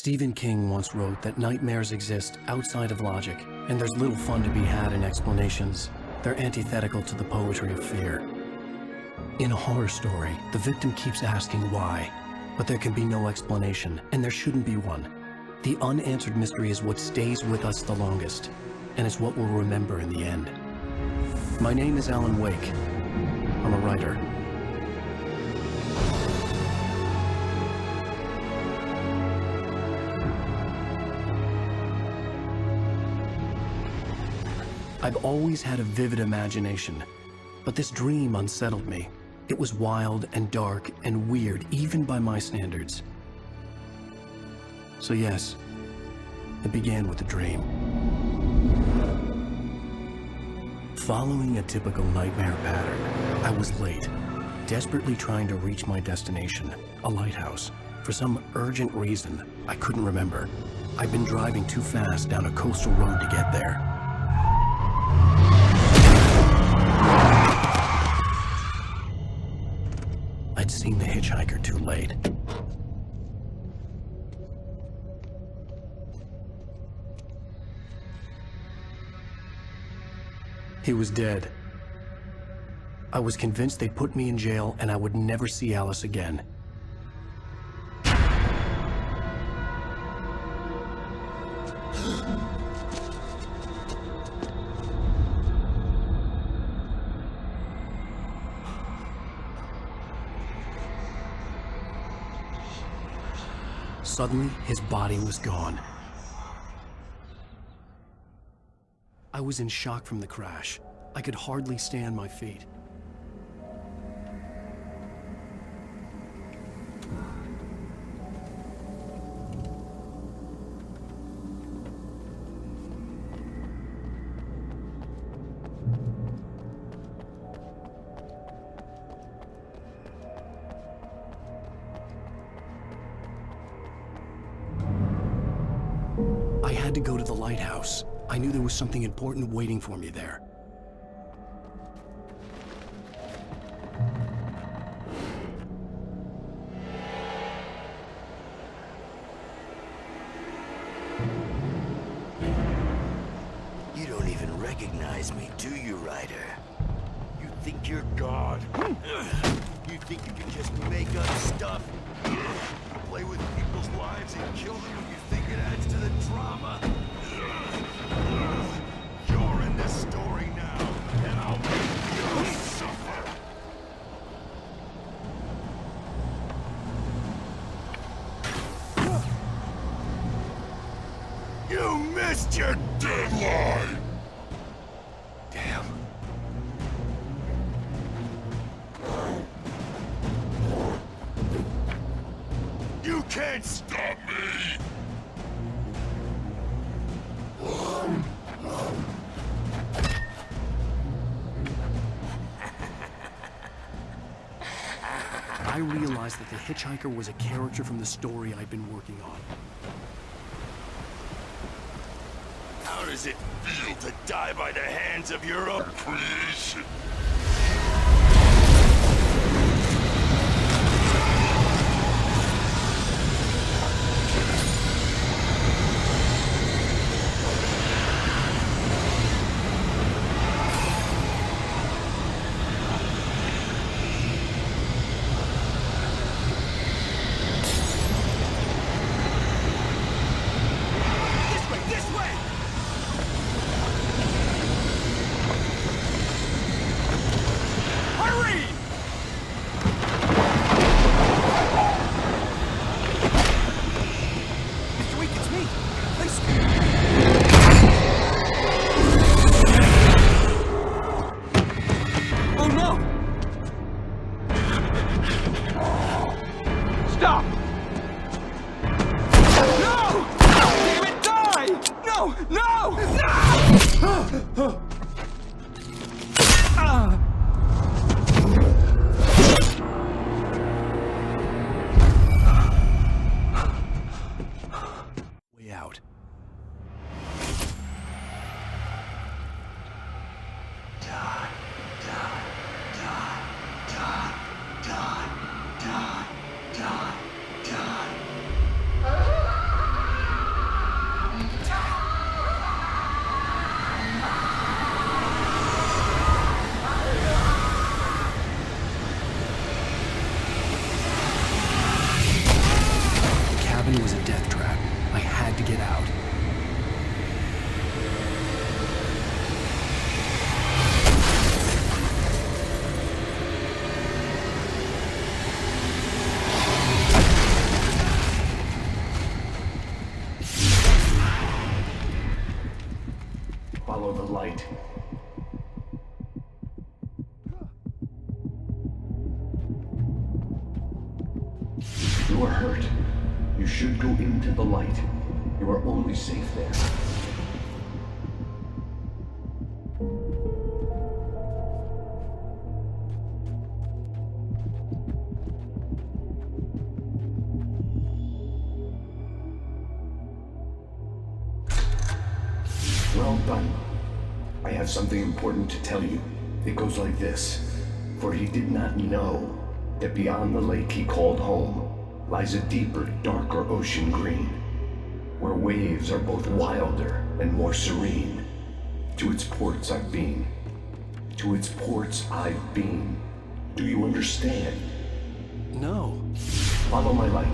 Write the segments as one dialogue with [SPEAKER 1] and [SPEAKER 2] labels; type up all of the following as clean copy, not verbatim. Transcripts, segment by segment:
[SPEAKER 1] Stephen King once wrote that nightmares exist outside of logic, and there's little fun to be had in explanations. They're antithetical to the poetry of fear. In a horror story, the victim keeps asking why, but there can be no explanation, and there shouldn't be one. The unanswered mystery is what stays with us the longest, and it's what we'll remember in the end. My name is Alan Wake. I'm a writer. I've always had a vivid imagination, but this dream unsettled me. It was wild and dark and weird, even by my standards. So yes, it began with a dream. Following a typical nightmare pattern, I was late, desperately trying to reach my destination, a lighthouse. For some urgent reason, I couldn't remember. I'd been driving too fast down a coastal road to get there. I'd seen the hitchhiker too late. He was dead. I was convinced they'd put me in jail and I would never see Alice again. Suddenly, his body was gone. I was in shock from the crash. I could hardly stay on my feet. I had to go to the lighthouse. I knew there was something important waiting for me there.
[SPEAKER 2] You don't even recognize me, do you, Ryder? You think you're God? You think you can just make up stuff? Play with people's lives and kill them when you think it adds to the drama? You're in this story now, and I'll make you suffer! You missed your deadline! Damn. You can't stop me!
[SPEAKER 1] I realized that the hitchhiker was a character from the story I'd been working on.
[SPEAKER 2] How does it feel to die by the hands of your own creation?
[SPEAKER 1] Way out. had to get out.
[SPEAKER 3] Follow the light. You are hurt. You should go into the light. You are only safe there. Well done. I have something important to tell you. It goes like this. For he did not know that beyond the lake he called home lies a deeper, darker ocean green, where waves are both wilder and more serene. To its ports I've been. To its ports I've been. Do you understand?
[SPEAKER 1] No.
[SPEAKER 3] Follow my light.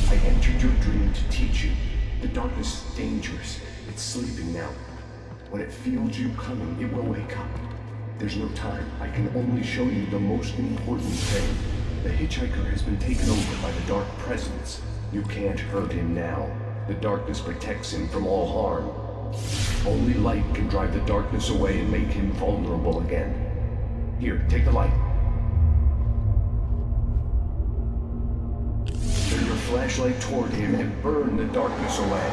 [SPEAKER 3] I entered your dream to teach you. The darkness is dangerous. It's sleeping now. When it feels you coming, it will wake up. There's no time. I can only show you the most important thing. The hitchhiker has been taken over by the dark presence. You can't hurt him now. The darkness protects him from all harm. Only light can drive the darkness away and make him vulnerable again. Here, take the light. Turn your flashlight toward him and burn the darkness away.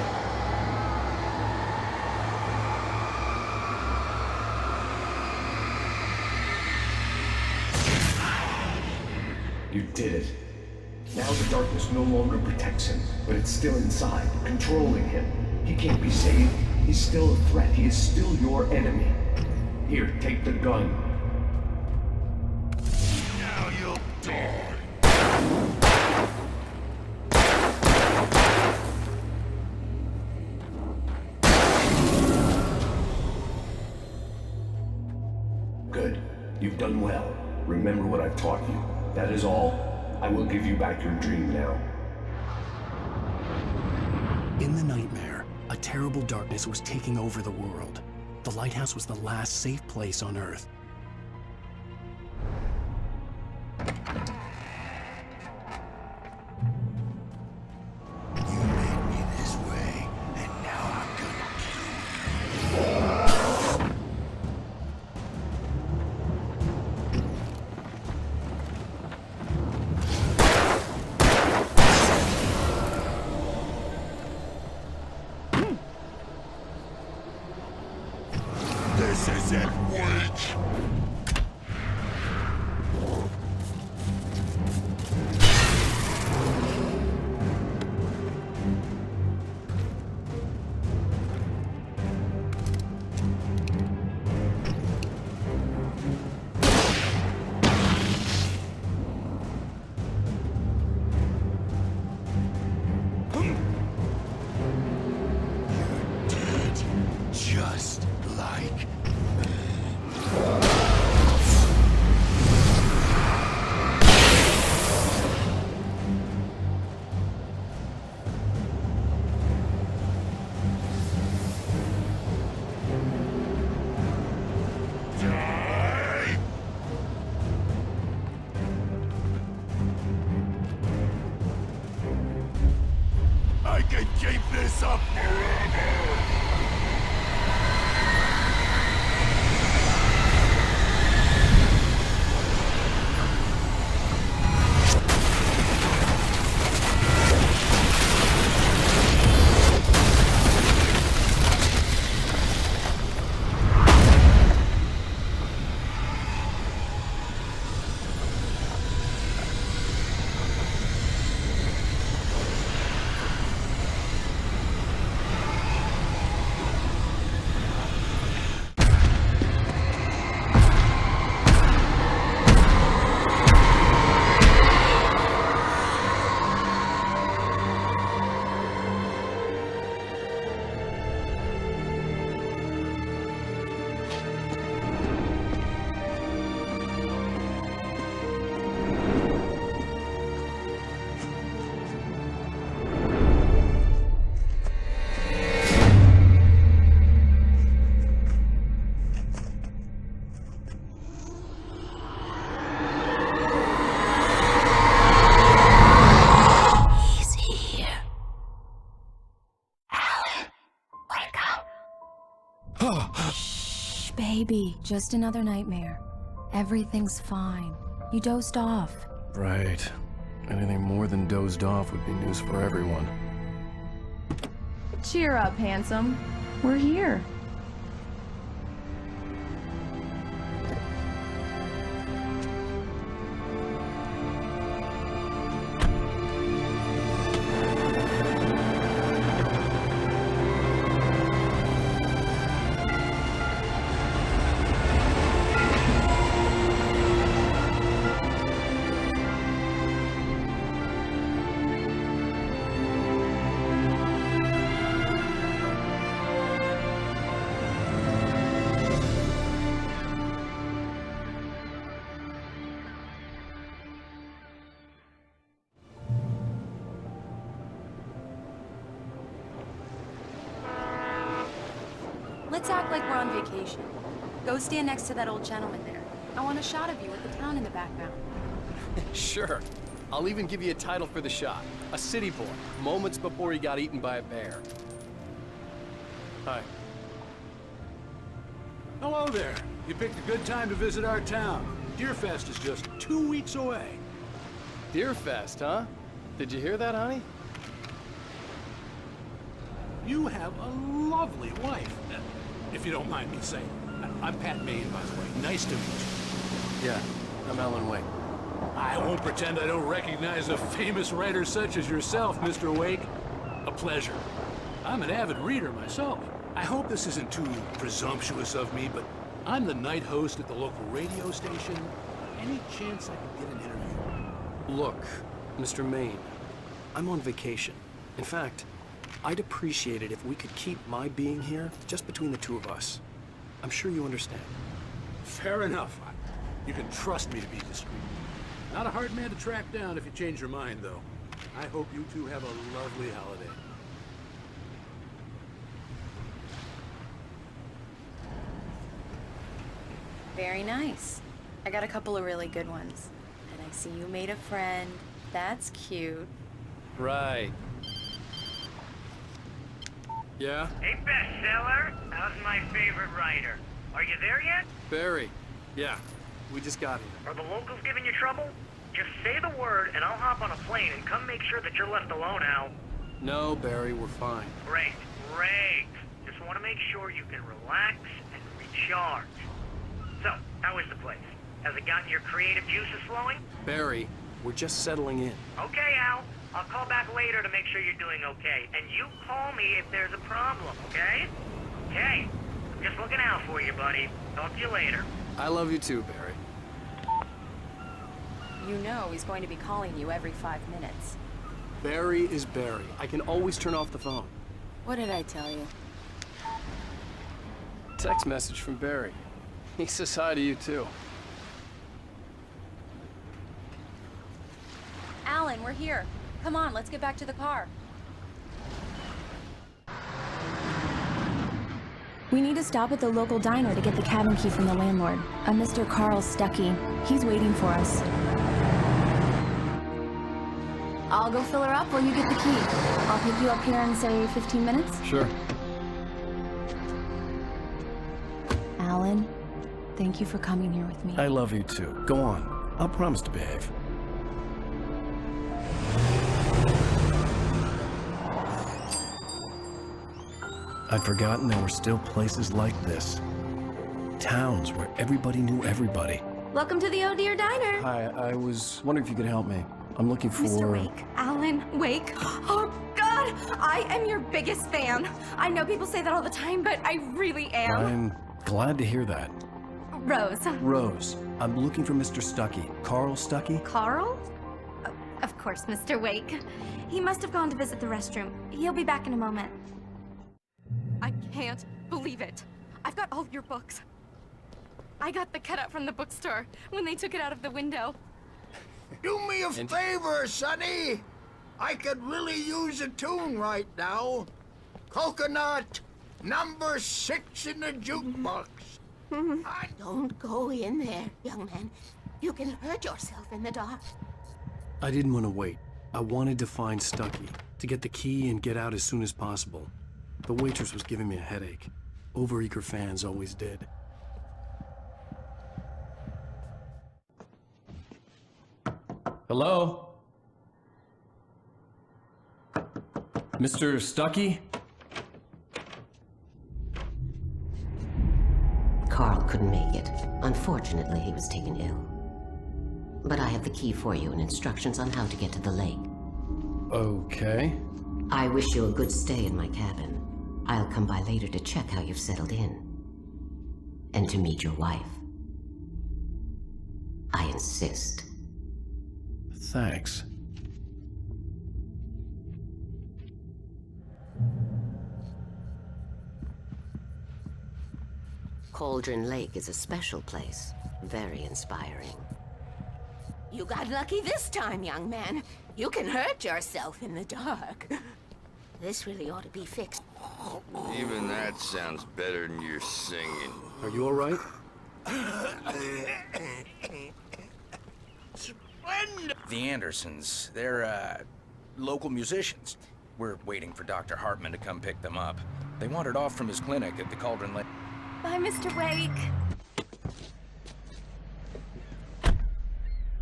[SPEAKER 3] You did it. Now the darkness no longer protects him, but it's still inside, controlling him. He can't be saved. He's still a threat. He is still your enemy. Here, take the gun.
[SPEAKER 2] Now you'll die.
[SPEAKER 3] Good. You've done well. Remember what I've taught you. That is all. I will give you back your dream now.
[SPEAKER 1] In the nightmare, a terrible darkness was taking over the world. The lighthouse was the last safe place on Earth.
[SPEAKER 2] You made me this way, and now I'm gonna kill you. This isn't weak. You're dead, just like I can keep this up forever.
[SPEAKER 4] Baby, just another nightmare. Everything's fine. You dozed off.
[SPEAKER 1] Right. Anything more than dozed off would be news for everyone.
[SPEAKER 5] Cheer up, handsome. We're here.
[SPEAKER 4] Let's act like we're on vacation. Go stand next to that old gentleman there. I want a shot of you with the town in the background.
[SPEAKER 6] Sure. I'll even give you a title for the shot. A city boy, moments before he got eaten by a bear. Hi.
[SPEAKER 7] Hello there. You picked a good time to visit our town. Deerfest is just 2 weeks away.
[SPEAKER 6] Deerfest, huh? Did you hear that, honey?
[SPEAKER 7] You have a lovely wife. If you don't mind me saying. I'm Pat Maine, by the way. Nice to meet you.
[SPEAKER 6] Yeah, I'm Alan Wake.
[SPEAKER 7] I won't pretend I don't recognize a famous writer such as yourself, Mr. Wake. A pleasure. I'm an avid reader myself. I hope this isn't too presumptuous of me, but I'm the night host at the local radio station. Any chance I could get an interview?
[SPEAKER 6] Look, Mr. Maine, I'm on vacation. In fact, I'd appreciate it if we could keep my being here just between the two of us. I'm sure you understand.
[SPEAKER 7] Fair enough. You can trust me to be discreet. Not a hard man to track down if you change your mind, though. I hope you two have a lovely holiday.
[SPEAKER 4] Very nice. I got a couple of really good ones. And I see you made a friend. That's cute.
[SPEAKER 6] Right. Yeah?
[SPEAKER 8] Hey, bestseller, how's my favorite writer? Are you there yet?
[SPEAKER 6] Barry. Yeah, we just got here.
[SPEAKER 8] Are the locals giving you trouble? Just say the word and I'll hop on a plane and come make sure that you're left alone, Al.
[SPEAKER 6] No, Barry, we're fine.
[SPEAKER 8] Great, great. Just want to make sure you can relax and recharge. So, how is the place? Has it gotten your creative juices flowing?
[SPEAKER 6] Barry, we're just settling in.
[SPEAKER 8] Okay, Al. I'll call back later to make sure you're doing okay. And you call me if there's a problem, okay? Okay. I'm just looking out for you, buddy. Talk to you later.
[SPEAKER 6] I love you too, Barry.
[SPEAKER 4] You know he's going to be calling you every 5 minutes.
[SPEAKER 6] Barry is Barry. I can always turn off the phone.
[SPEAKER 4] What did I tell you?
[SPEAKER 6] Text message from Barry. He says hi to you too.
[SPEAKER 4] Alan, we're here. Come on, let's get back to the car. We need to stop at the local diner to get the cabin key from the landlord, a Mr. Carl Stuckey. He's waiting for us. I'll go fill her up while you get the key. I'll pick you up here in, say, 15 minutes?
[SPEAKER 6] Sure.
[SPEAKER 4] Alan, thank you for coming here with me.
[SPEAKER 1] I love you too. Go on. I'll promise to behave. I'd forgotten there were still places like this. Towns where everybody knew everybody.
[SPEAKER 9] Welcome to the Oh Dear Diner.
[SPEAKER 1] Hi, I was wondering if you could help me. I'm looking for...
[SPEAKER 9] Mr. Wake. Alan Wake. Oh, God! I am your biggest fan. I know people say that all the time, but I really am.
[SPEAKER 1] I'm glad to hear that.
[SPEAKER 9] Rose.
[SPEAKER 1] Rose, I'm looking for Mr. Stuckey. Carl Stuckey?
[SPEAKER 9] Carl? Of course, Mr. Wake. He must have gone to visit the restroom. He'll be back in a moment.
[SPEAKER 5] I can't believe it. I've got all your books. I got the cutout from the bookstore when they took it out of the window.
[SPEAKER 10] Do me a favor, Sonny. I could really use a tune right now. Coconut, number 6 in the jukebox.
[SPEAKER 11] Don't go in there, young man. You can hurt yourself in the dark.
[SPEAKER 1] I didn't want to wait. I wanted to find Stuckey, to get the key and get out as soon as possible. The waitress was giving me a headache. Overeager fans always did. Hello? Mr. Stucky?
[SPEAKER 12] Carl couldn't make it. Unfortunately, he was taken ill. But I have the key for you and instructions on how to get to the lake.
[SPEAKER 1] Okay.
[SPEAKER 12] I wish you a good stay in my cabin. I'll come by later to check how you've settled in. And to meet your wife. I insist.
[SPEAKER 1] Thanks.
[SPEAKER 12] Cauldron Lake is a special place. Very inspiring.
[SPEAKER 11] You got lucky this time, young man. You can hurt yourself in the dark. This really ought to be fixed.
[SPEAKER 2] Even that sounds better than your singing.
[SPEAKER 6] Are you all right?
[SPEAKER 13] The Andersons, they're, local musicians. We're waiting for Dr. Hartman to come pick them up. They wandered off from his clinic at the Cauldron Lake.
[SPEAKER 5] Bye, Mr. Wake.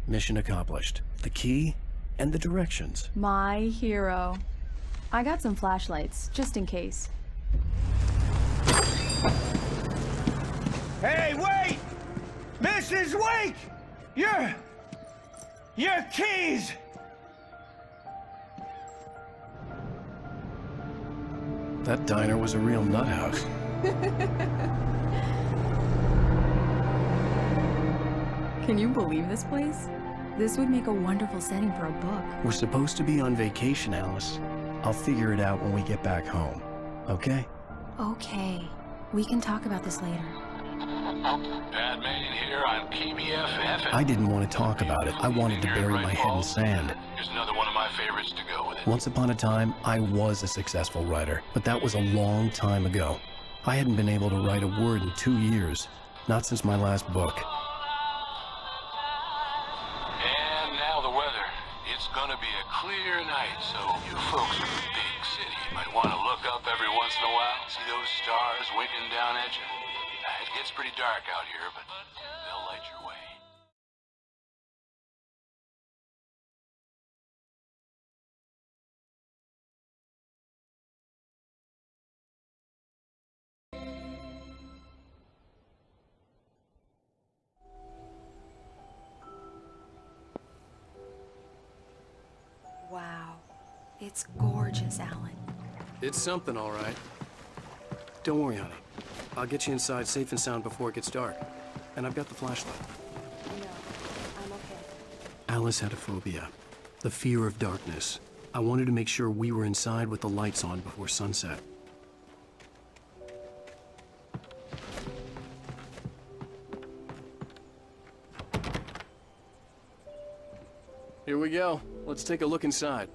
[SPEAKER 1] Mission accomplished. The key and the directions.
[SPEAKER 4] My hero. I got some flashlights, just in case.
[SPEAKER 10] Hey, wait! Mrs. Wake! Your keys!
[SPEAKER 1] That diner was a real nut house.
[SPEAKER 4] Can you believe this place? This would make a wonderful setting for a book.
[SPEAKER 1] We're supposed to be on vacation, Alice. I'll figure it out when we get back home. Okay?
[SPEAKER 4] Okay. We can talk about this later.
[SPEAKER 7] Batman here on KBFF.
[SPEAKER 1] I didn't want to talk about it. I wanted to bury my head in sand.
[SPEAKER 7] Here's another one of my favorites to go with it.
[SPEAKER 1] Once upon a time, I was a successful writer, but that was a long time ago. I hadn't been able to write a word in 2 years. Not since my last book.
[SPEAKER 7] And now the weather. It's gonna be a clear night, so you folks in the big city might want to look up every once in a while. See those stars winking down at you? It gets pretty dark out here, but they'll light your way.
[SPEAKER 4] Wow. It's gorgeous, Alan.
[SPEAKER 6] It's something, all right. Don't worry, honey. I'll get you inside safe and sound before it gets dark. And I've got the flashlight.
[SPEAKER 4] No, I'm okay.
[SPEAKER 1] Alice had a phobia. The fear of darkness. I wanted to make sure we were inside with the lights on before sunset.
[SPEAKER 6] Here we go. Let's take a look inside.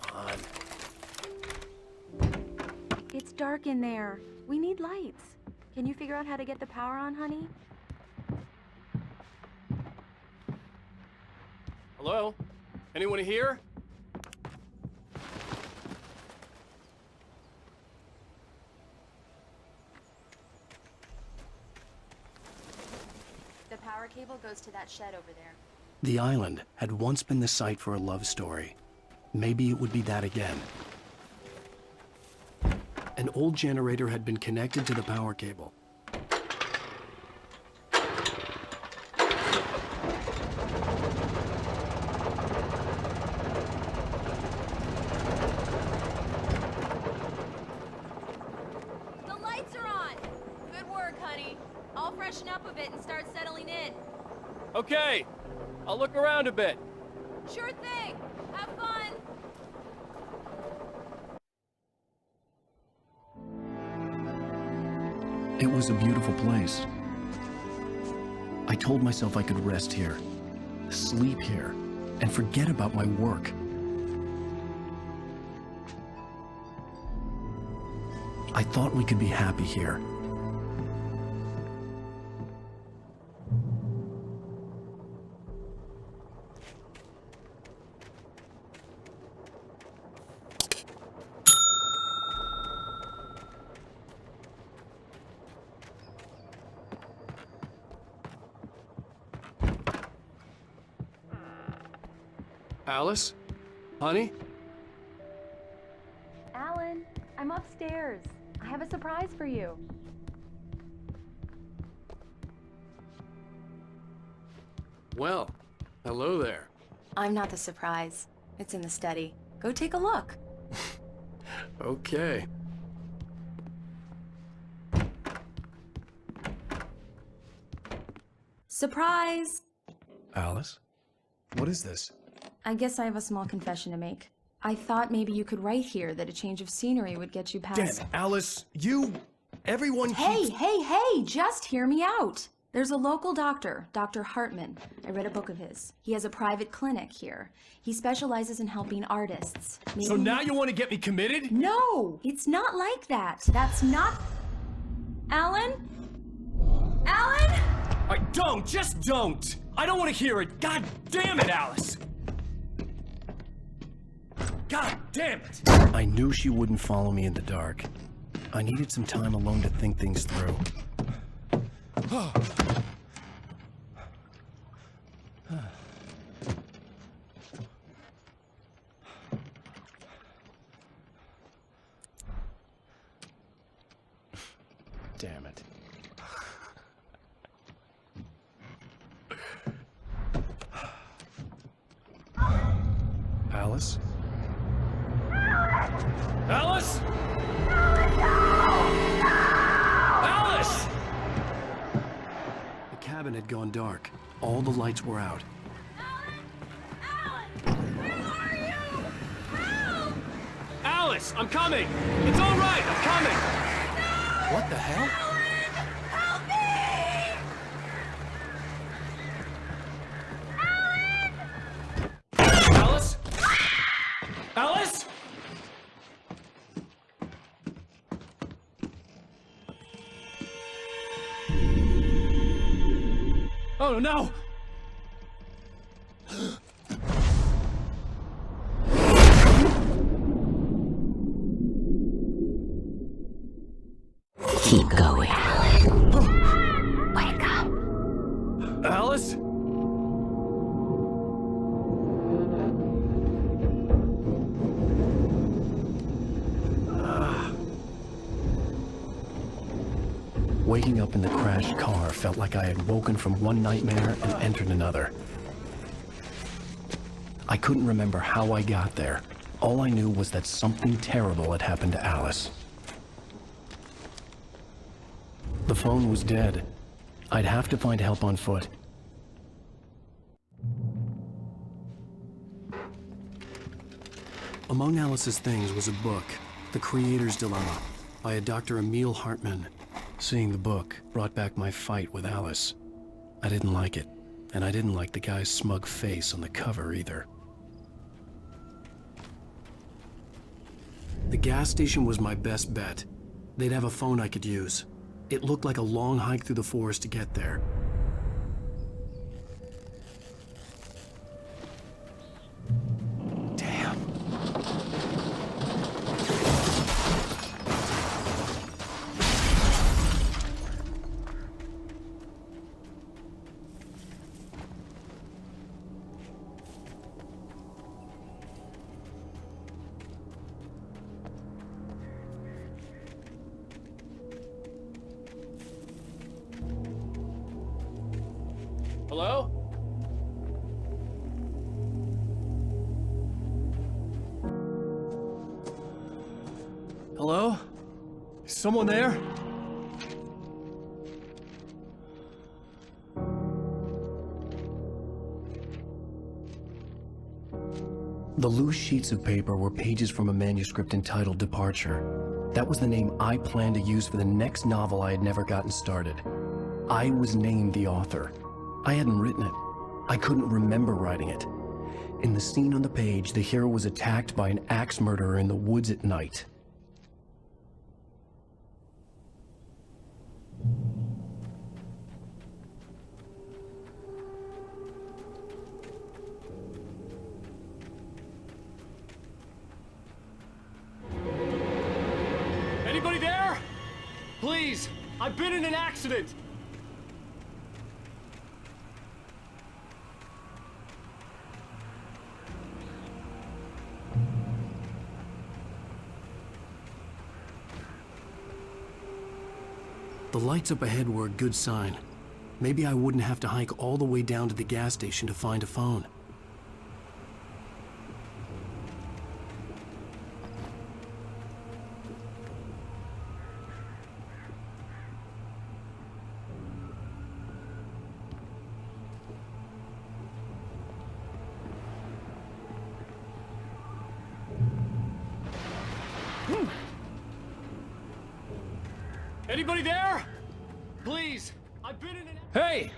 [SPEAKER 6] Come on.
[SPEAKER 4] It's dark in there. We need lights. Can you figure out how to get the power on, honey?
[SPEAKER 6] Hello? Anyone here?
[SPEAKER 4] The power cable goes to that shed over there.
[SPEAKER 1] The island had once been the site for a love story. Maybe it would be that again. An old generator had been connected to the power cable.
[SPEAKER 4] The lights are on! Good work, honey. I'll freshen up a bit and start settling in.
[SPEAKER 6] Okay. I'll look around a bit.
[SPEAKER 4] Sure thing! Have fun!
[SPEAKER 1] It was a beautiful place. I told myself I could rest here, sleep here, and forget about my work. I thought we could be happy here.
[SPEAKER 6] Alice? Honey?
[SPEAKER 4] Alan, I'm upstairs. I have a surprise for you.
[SPEAKER 6] Well, hello there.
[SPEAKER 4] I'm not the surprise. It's in the study. Go take a look.
[SPEAKER 6] Okay.
[SPEAKER 4] Surprise!
[SPEAKER 6] Alice? What is this?
[SPEAKER 4] I guess I have a small confession to make. I thought maybe you could write here that a change of scenery would get you past...
[SPEAKER 6] Damn it, Alice, everyone
[SPEAKER 4] Hey,
[SPEAKER 6] keeps...
[SPEAKER 4] hey, just hear me out. There's a local doctor, Dr. Hartman. I read a book of his. He has a private clinic here. He specializes in helping artists.
[SPEAKER 6] So now you want to get me committed?
[SPEAKER 4] No, it's not like that. That's not... Alan? Alan?
[SPEAKER 6] Just don't! I don't want to hear it! God damn it, Alice! God damn it! I knew she wouldn't follow me in the dark. I needed some time alone to think things through. Damn it. Alice? Alice? Alice! The cabin had gone dark. All the lights were out. Alice, I'm coming! It's all right, I'm coming! No! What the hell?
[SPEAKER 5] Help me!
[SPEAKER 6] Alice? Alice? Oh no!
[SPEAKER 12] Keep going.
[SPEAKER 5] Wake up!
[SPEAKER 6] Alice? Waking up in the crashed car felt like I had woken from one nightmare and entered another. I couldn't remember how I got there. All I knew was that something terrible had happened to Alice. The phone was dead. I'd have to find help on foot. Among Alice's things was a book, The Creator's Dilemma, by a Dr. Emil Hartman. Seeing the book brought back my fight with Alice. I didn't like it, and I didn't like the guy's smug face on the cover either. The gas station was my best bet. They'd have a phone I could use. It looked like a long hike through the forest to get there. Damn. Hello? Hello? Is someone there? The loose sheets of paper were pages from a manuscript entitled Departure. That was the name I planned to use for the next novel I had never gotten started. I was named the author. I hadn't written it. I couldn't remember writing it. In the scene on the page, the hero was attacked by an axe murderer in the woods at night.
[SPEAKER 14] Anybody there? Please, I've been in an accident.
[SPEAKER 1] The lights up ahead were a good sign. Maybe I wouldn't have to hike all the way down to the gas station to find a phone.
[SPEAKER 14] Anybody there? Please, I've been in an...
[SPEAKER 6] Hey!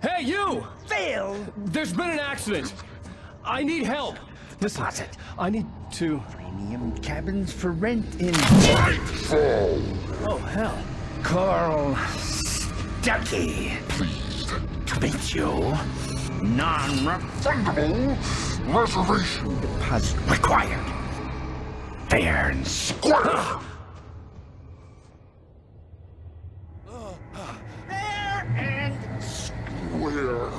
[SPEAKER 6] Hey, you!
[SPEAKER 15] Phil!
[SPEAKER 6] There's been an accident! I need help! Listen,
[SPEAKER 15] Deposit.
[SPEAKER 6] I need to...
[SPEAKER 15] Premium cabins for rent in...
[SPEAKER 6] Oh, hell.
[SPEAKER 15] Carl Stucky. Pleased to meet you. Non-refundable reservation deposit required. Fair and square. Fair and square.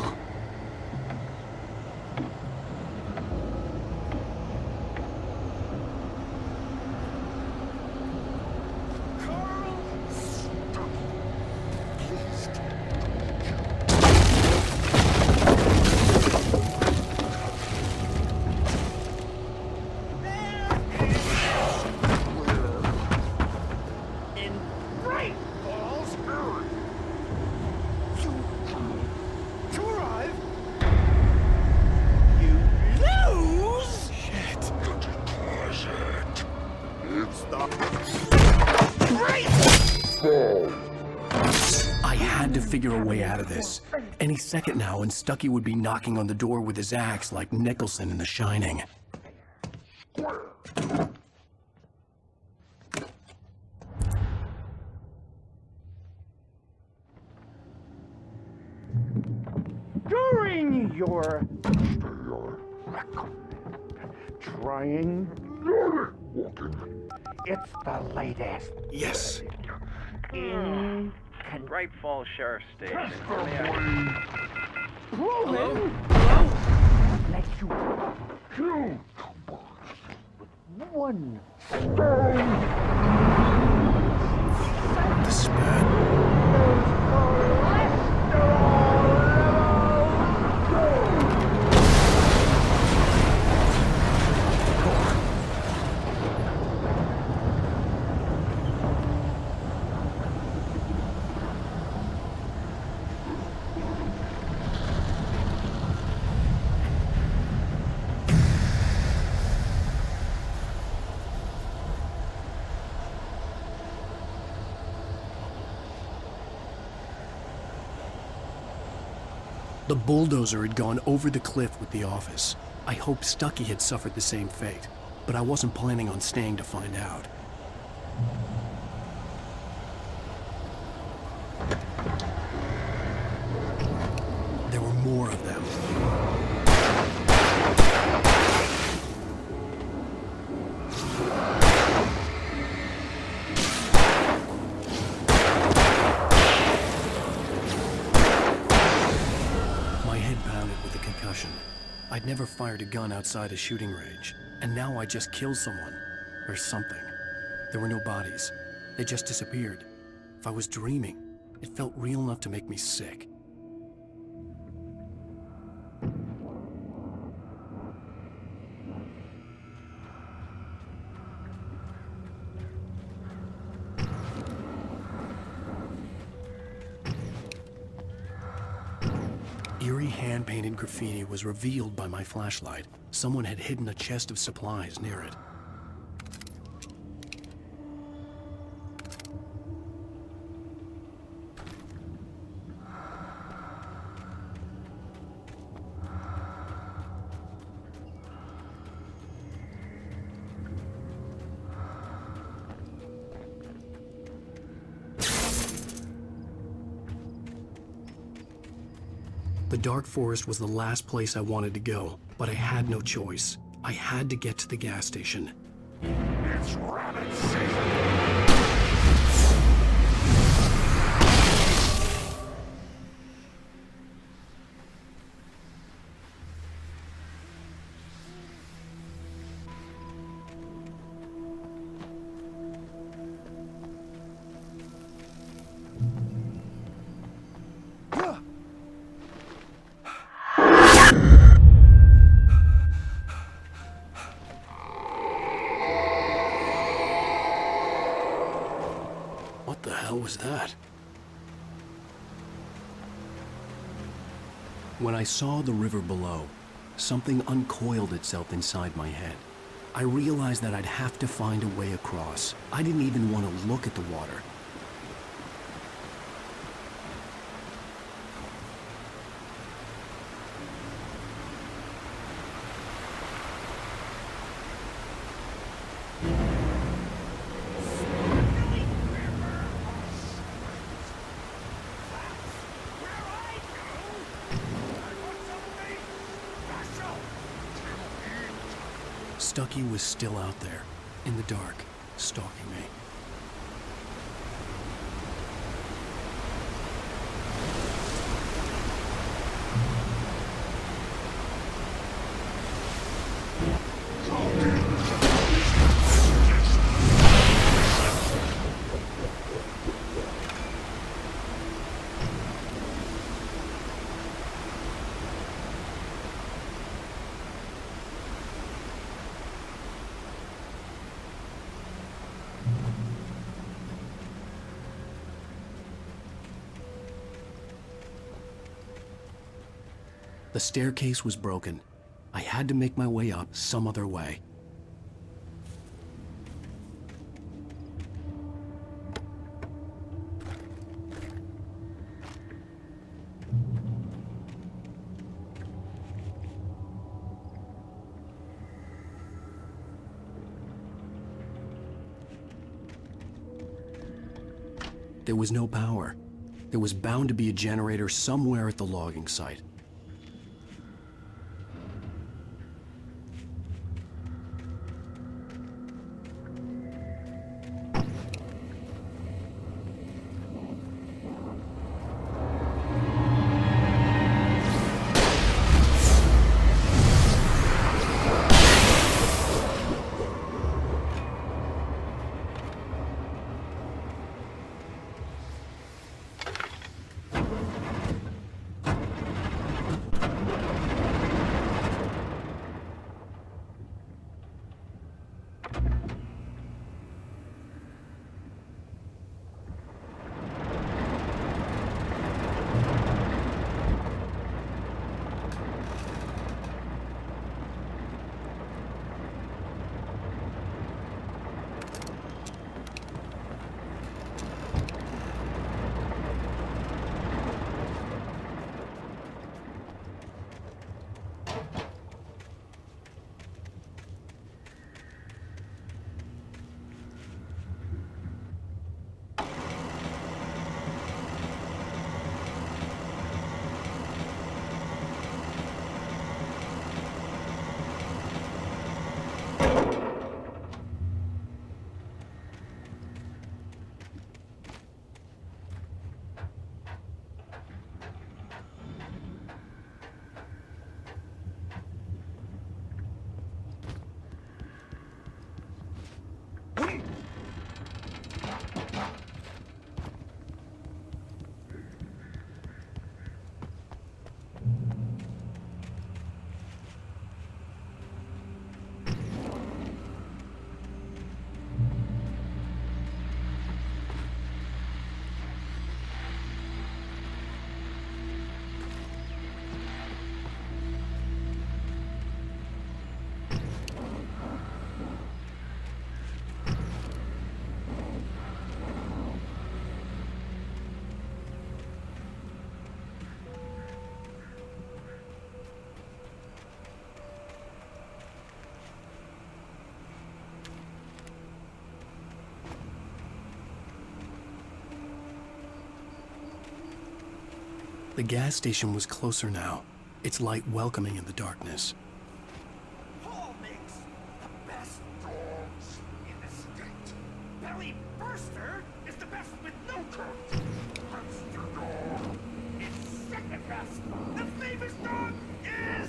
[SPEAKER 1] I had to figure a way out of this. Any second now, and Stucky would be knocking on the door with his axe like Nicholson in The Shining.
[SPEAKER 15] During your trying walking, it's the latest.
[SPEAKER 1] Yes.
[SPEAKER 15] In
[SPEAKER 16] Bright Falls Sheriff Station.
[SPEAKER 15] Hello? Let you kill with one stone.
[SPEAKER 1] The spat. The bulldozer had gone over the cliff with the office. I hoped Stucky had suffered the same fate, but I wasn't planning on staying to find out. There were more of them. I'd never fired a gun outside a shooting range, and now I just killed someone. Or something. There were no bodies. They just disappeared. If I was dreaming, it felt real enough to make me sick. Eerie hand-painted graffiti was revealed by my flashlight. Someone had hidden a chest of supplies near it. The dark forest was the last place I wanted to go, but I had no choice. I had to get to the gas station.
[SPEAKER 15] It's rabbit season.
[SPEAKER 6] What the hell was that? When I saw the river below, something uncoiled itself inside my head. I realized that I'd have to find a way across. I didn't even want to look at the water. Stucky was still out there, in the dark, stalking me. The staircase was broken. I had to make my way up some other way. There was no power. There was bound to be a generator somewhere at the logging site. The gas station was closer now, its light welcoming in the darkness.
[SPEAKER 15] Paul makes the best dogs in the state. Belly Burster is the best with no coat. Monster dog is second best. The famous dog is...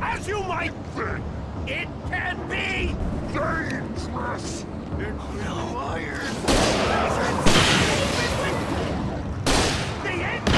[SPEAKER 15] As you might think, it can be dangerous. It's liars. The end.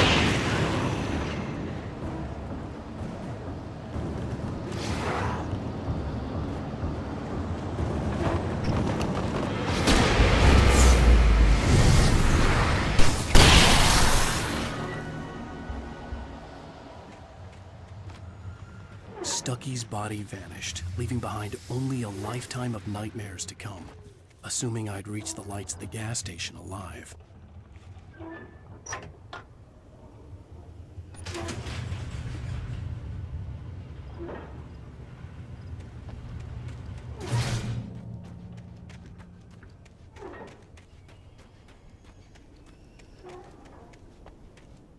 [SPEAKER 1] Stucky's body vanished, leaving behind only a lifetime of nightmares to come, assuming I'd reach the lights of the gas station alive.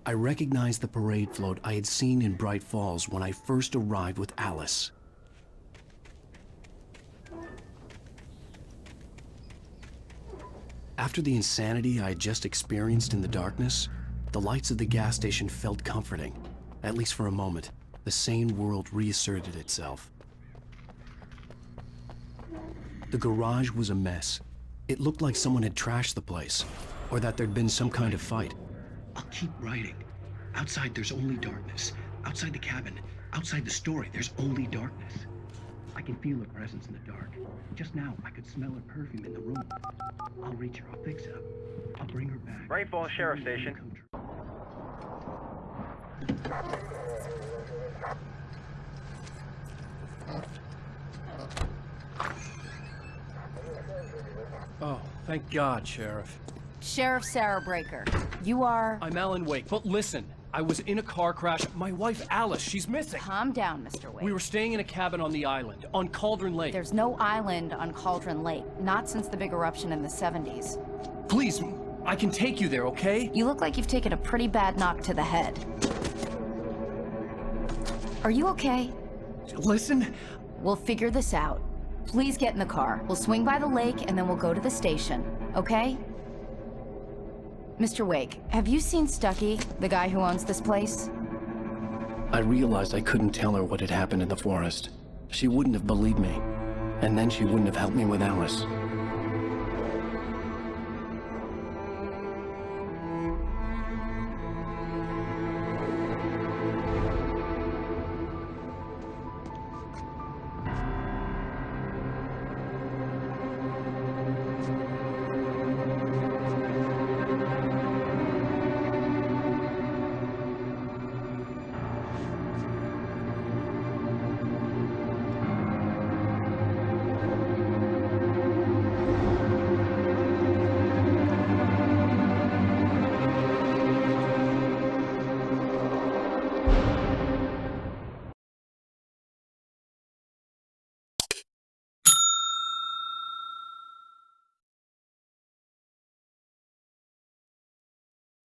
[SPEAKER 1] I recognized the parade float I had seen in Bright Falls when I first arrived with Alice. After the insanity I had just experienced in the darkness, the lights of the gas station felt comforting. At least for a moment, the sane world reasserted itself. The garage was a mess. It looked like someone had trashed the place, or that there'd been some kind of fight.
[SPEAKER 6] I'll keep writing. Outside, there's only darkness. Outside the cabin, outside the story, there's only darkness. I can feel her presence in the dark. Just now, I could smell her perfume in the room. I'll reach her, I'll fix it up. I'll bring her back.
[SPEAKER 16] Bright Falls Sheriff Station.
[SPEAKER 1] Oh, thank God, Sheriff.
[SPEAKER 17] Sheriff Sarah Breaker. You are...
[SPEAKER 1] I'm Alan Wake, but listen. I was in a car crash. My wife, Alice, she's missing.
[SPEAKER 17] Calm down, Mr. Wake.
[SPEAKER 1] We were staying in a cabin on the island, on Cauldron Lake.
[SPEAKER 17] There's no island on Cauldron Lake. Not since the big eruption in the 70s.
[SPEAKER 1] Please, I can take you there, okay?
[SPEAKER 17] You look like you've taken a pretty bad knock to the head. Are you okay?
[SPEAKER 1] Listen.
[SPEAKER 17] We'll figure this out. Please get in the car. We'll swing by the lake and then we'll go to the station, okay? Mr. Wake, have you seen Stucky, the guy who owns this place?
[SPEAKER 1] I realized I couldn't tell her what had happened in the forest. She wouldn't have believed me. And then she wouldn't have helped me with Alice.